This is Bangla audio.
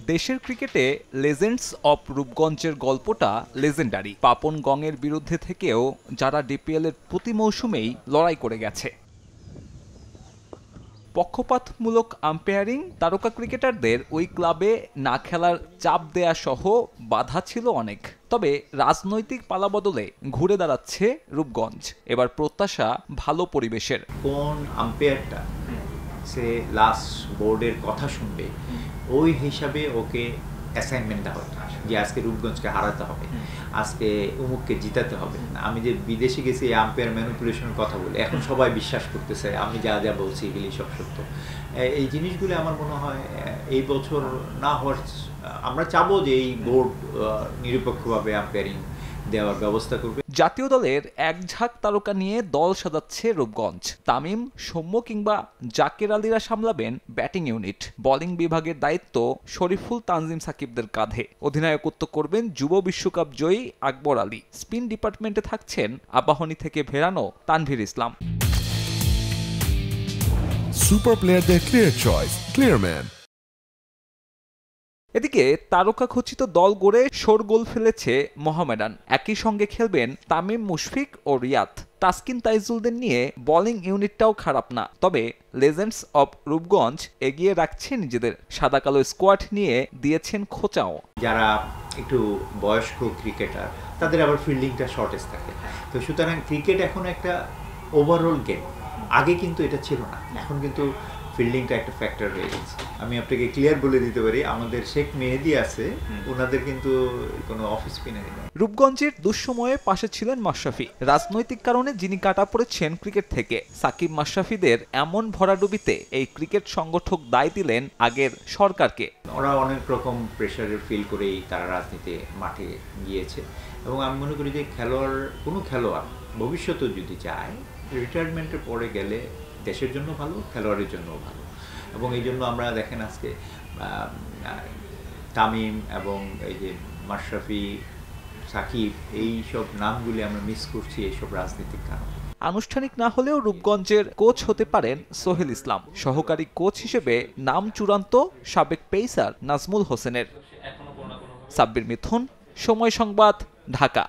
দেশের ক্রিকেটে লেজেন্ডস অব রূপগঞ্জের গল্পটা লেজেন্ডারি। পাপন গংয়ের বিরুদ্ধে থেকেও যারা ডিপিএল এর প্রতি মৌসুমেই লড়াই করে গেছে। পক্ষপাতমূলক আম্পায়ারিং, তারকা ক্রিকেটারদের ওই ক্লাবে না খেলার চাপ দেয়া সহ বাধা ছিল অনেক। তবে রাজনৈতিক পালাবদলে ঘুরে দাঁড়াচ্ছে রূপগঞ্জ। এবার প্রত্যাশা ভালো পরিবেশের। কোন আম্পায়ারটা সে লাস্ট বোর্ডের কথা শুনবে, ওই হিসাবে ওকে অ্যাসাইনমেন্ট দেওয়া হয় যে আজকে রূপগঞ্জকে হারাতে হবে, আজকে উমুককে জিতাতে হবে। আমি যে বিদেশে গেছি আম্পায়ার ম্যানিপুলেশনের কথা বলে, এখন সবাই বিশ্বাস করতেছে আমি যা যা বলছি এগুলি সব সত্য। এই জিনিসগুলো আমার মনে হয় এই বছর না হওয়ার, আমরা চাবো যে এই বোর্ড নিরপেক্ষভাবে আম্পায়ারিং দেওয়ার ব্যবস্থা করবে। জাতীয় দলের এক ঝাঁক তারকা নিয়ে দল সাজাচ্ছে রূপগঞ্জ। তামিম, সৌম্য কিংবা জাকের আলীরা সামলাবেন ব্যাটিং ইউনিট। বোলিং বিভাগের দায়িত্ব শরীফুল, তানজিম সাকিবদের কাঁধে। অধিনায়কত্ব করবেন যুব বিশ্বকাপ জয়ী আকবর আলী। স্পিন ডিপার্টমেন্টে থাকছেন আবাহনী থেকে ফেরানো তানভীর ইসলাম। সুপার প্লেয়ারদের ক্লিয়ার চয়েস, ক্লিয়ারম্যান। এদিকে তারকা খচিত দল গড়ে শোরগোল ফেলেছে মোহামেডান। একই সঙ্গে খেলবেন তামিম, মুশফিক ও রিয়াদ। তাসকিন, তাইজুলদের নিয়ে বোলিং ইউনিটটাও খারাপ না। তবে লেজেন্ডস অব রূপগঞ্জ এগিয়ে রাখছে নিজেদের। সাদা কালো স্কোয়াড নিয়ে দিয়েছেন খোঁচাও। যারা একটু বয়স্ক ক্রিকেটার, তাদের আবার ফিল্ডিংটা শর্টেজ থাকে। তো সুতরাং ক্রিকেট এখন একটা ওভারঅল গেম। আগে কিন্তু এটা ছিল না, এখন কিন্তু ফিল্ডিংটা একটা ফ্যাক্টর হয়ে গেছে। আমি আপনাকে ক্লিয়ার বলে দিতে পারি, আমাদের শেখ মেহেদি আছে, ওনাদের কিন্তু কোনো অফিস স্পিনার নেই। রূপগঞ্জের দুঃসময়ে পাশে ছিলেন মাশরাফি। রাজনৈতিক কারণে যিনি কাটা পড়েছেন ক্রিকেট থেকে। সাকিব, মাশরাফিদের এমন ভরাডুবিতে এই ক্রিকেট সংগঠক দায় দিলেন আগের সরকারকে। ওরা অনেক রকম প্রেশারের ফিল করেই তারা রাজনীতি মাঠে গিয়েছে। এবং আমি মনে করি যে কোনো খেলোয়াড় ভবিষ্যতেও যদি চায়, রিটায়ারমেন্টের পরে গেলে দেশের জন্য ভালো, খেলোয়াড়ের জন্যও ভালো। এবং এই জন্য আমরা দেখেন আজকে তামিম এবং এই যে মাশরাফি, সাকিব, এই সব নামগুলি আমরা মিস করছি এইসব রাজনীতিক কারণে। আনুষ্ঠানিক না হলেও রূপগঞ্জের কোচ হতে পারেন সোহেল ইসলাম। সহকারী কোচ হিসেবে নাম চূড়ান্ত সাবেক পেসার নাজমুল হোসেনের। সাব্বির মিথুন, সময় সংবাদ, ঢাকা।